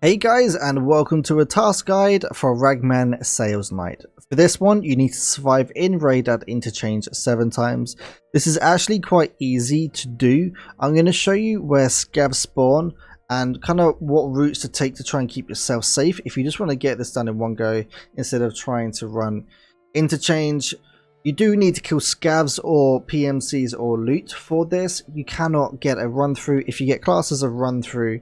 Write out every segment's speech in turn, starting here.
Hey guys, and welcome to a task guide for Ragman Sales Night. For this one, you need to survive in raid at Interchange 7 times. This is actually quite easy to do. I'm going to show you where scavs spawn and kind of what routes to take to try and keep yourself safe if you just want to get this done in one go instead of trying to run Interchange. You do need to kill scavs or PMCs or loot for this. You cannot get a run through. If you get classes of run through,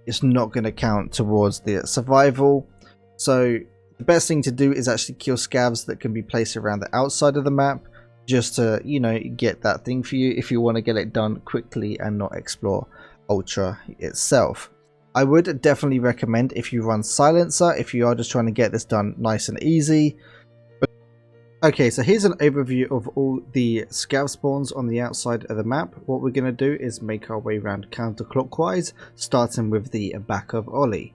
it's not going to count towards the survival. So the best thing to do is actually kill scavs that can be placed around the outside of the map, just to, you know, get that thing for you if you want to get it done quickly and not explore Ultra itself. I would definitely recommend if you run Silencer, if you are just trying to get this done nice and easy. Okay, so here's an overview of all the scav spawns on the outside of the map. What we're going to do is make our way around counterclockwise, starting with the back of Ollie.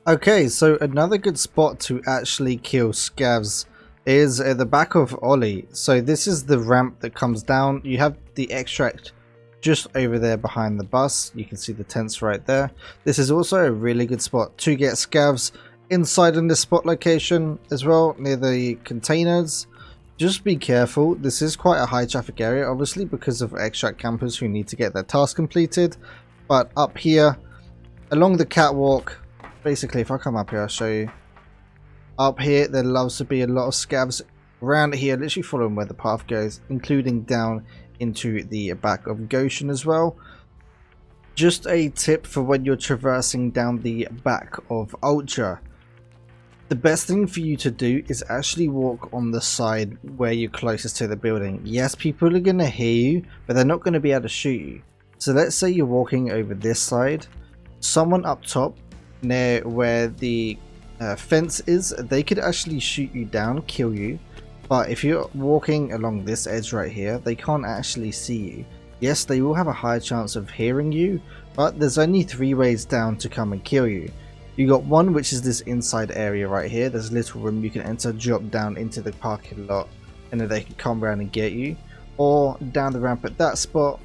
Okay, so another good spot to actually kill scavs is at the back of Ollie. So this is the ramp that comes down. You have the extract just over there behind the bus. You can see the tents right there. This is also a really good spot to get scavs inside in this spot location as well, near the containers. Just be careful, this is quite a high traffic area obviously because of extract campers who need to get their task completed. But up here along the catwalk, basically if I come up here I'll show you. Up here there loves to be a lot of scavs around here, literally following where the path goes, including down into the back of Goshen as well. Just a tip for when you're traversing down the back of Ultra. The best thing for you to do is actually walk on the side where you're closest to the building. Yes, people are going to hear you, but they're not going to be able to shoot you. So let's say you're walking over this side. Someone up top near where the fence is, they could actually shoot you down, kill you. But if you're walking along this edge right here, they can't actually see you. Yes, they will have a higher chance of hearing you, but there's only 3 ways down to come and kill you. You got one, which is this inside area right here. There's a little room you can enter, drop down into the parking lot, and then they can come around and get you. Or down the ramp at that spot,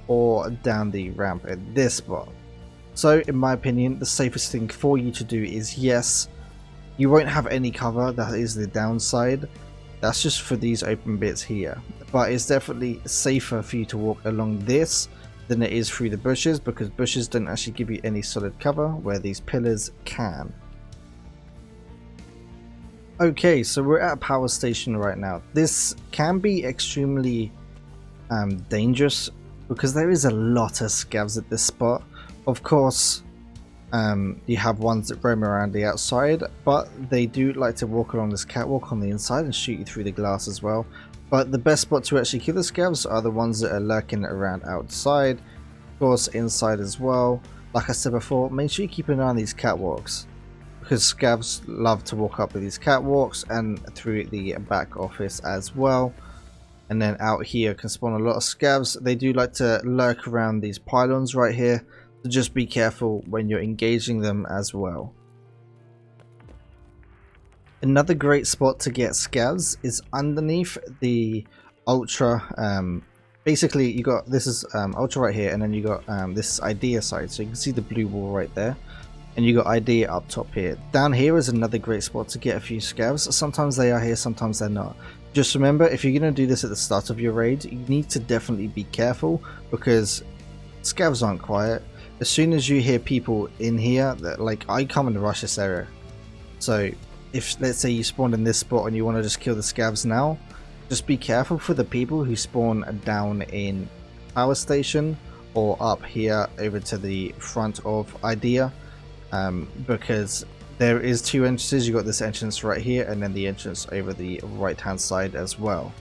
or down the ramp at this spot. So in my opinion, the safest thing for you to do is, yes, you won't have any cover, that is the downside. That's just for these open bits here. But it's definitely safer for you to walk along this than it is through the bushes, because bushes don't actually give you any solid cover where these pillars can. Okay, so we're at a power station right now. This can be extremely dangerous because there is a lot of scavs at this spot. Of course, you have ones that roam around the outside, but they do like to walk along this catwalk on the inside and shoot you through the glass as well. But the best spot to actually kill the scavs are the ones that are lurking around outside, of course inside as well. Like I said before, make sure you keep an eye on these catwalks, because scavs love to walk up with these catwalks and through the back office as well. And then out here can spawn a lot of scavs. They do like to lurk around these pylons right here, so just be careful when you're engaging them as well. Another great spot to get scavs is underneath the Ultra. Basically you got, this is Ultra right here, and then you got this Idea side, so you can see the blue wall right there, and you got Idea up top here. Down here is another great spot to get a few scavs. Sometimes they are here, sometimes they're not. Just remember, if you're going to do this at the start of your raid, you need to definitely be careful, because scavs aren't quiet. As soon as you hear people in here, like I come and rush this area, so if let's say you spawned in this spot and you want to just kill the scavs now, just be careful for the people who spawn down in power station or up here over to the front of Idea, because there is 2 entrances. You got this entrance right here and then the entrance over the right hand side as well.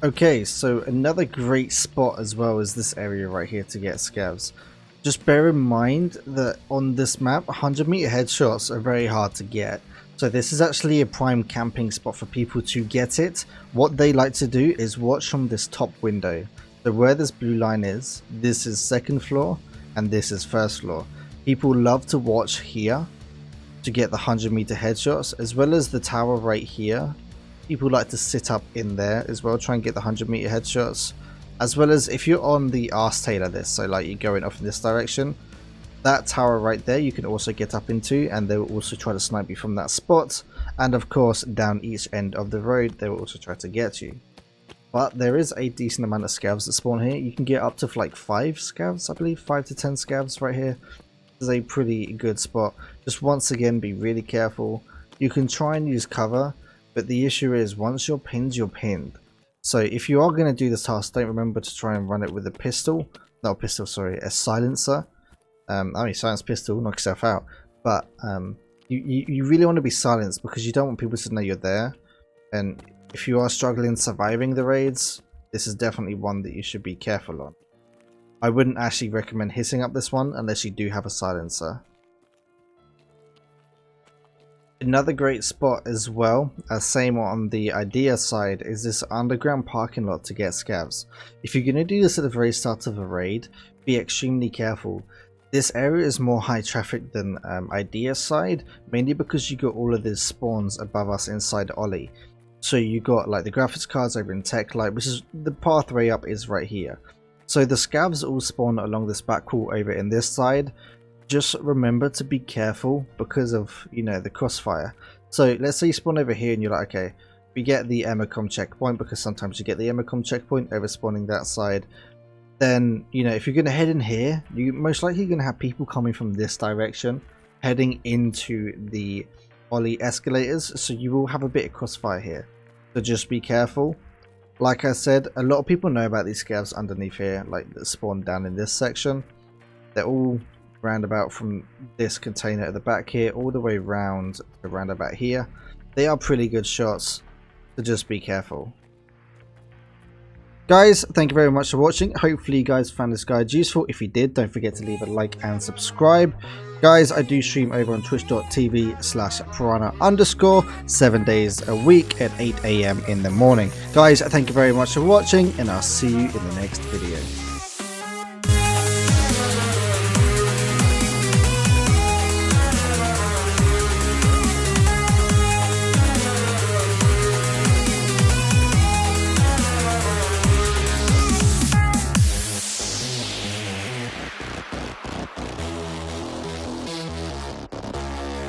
Okay, so another great spot as well is this area right here to get scavs. Just bear in mind that on this map, 100-meter headshots are very hard to get. So this is actually a prime camping spot for people to get it. What they like to do is watch from this top window. So where this blue line is, this is 2nd floor and this is 1st floor. People love to watch here to get the 100-meter headshots, as well as the tower right here. People like to sit up in there as well, try and get the 100-meter headshots. As well as if you're on the arse tail of this, so like you're going off in this direction, That tower right there you can also get up into, and they will also try to snipe you from that spot. And of course, down each end of the road, they will also try to get you. But there is a decent amount of scavs that spawn here. You can get up to like 5 scavs, I believe, 5 to 10 scavs right here. This is a pretty good spot. Just once again, be really careful. You can try and use cover, but the issue is once you're pinned, you're pinned. So if you are going to do this task, don't remember to try and run it with a pistol. Not a pistol, sorry, a silencer. I mean, silence pistol, knock yourself out. But you really want to be silenced because you don't want people to know you're there. And if you are struggling surviving the raids, this is definitely one that you should be careful on. I wouldn't actually recommend hitting up this one unless you do have a silencer. Another great spot as well, same on the idea side, is this underground parking lot to get scavs. If you're going to do this at the very start of a raid, be extremely careful. This area is more high traffic than idea side, mainly because you got all of these spawns above us inside Ollie. So you got like the graphics cards over in Tech Light, which is the pathway up is right here. So the scavs all spawn along this back wall over in this side. Just remember to be careful because of, you know, the crossfire. So let's say you spawn over here and you're like, okay, we get the Emacom checkpoint, because sometimes you get the Emacom checkpoint over spawning that side. Then, you know, if you're going to head in here, you're most likely going to have people coming from this direction, heading into the Ollie escalators, so you will have a bit of crossfire here. So just be careful. Like I said, a lot of people know about these scavs underneath here, like that spawn down in this section. They're all roundabout from this container at the back here, all the way round to roundabout here. They are pretty good shots, so just be careful. Guys, thank you very much for watching. Hopefully you guys found this guide useful. If you did, don't forget to leave a like and subscribe. Guys, I do stream over on twitch.tv/piranha_, 7 days a week at 8 AM in the morning. Guys, thank you very much for watching, and I'll see you in the next video.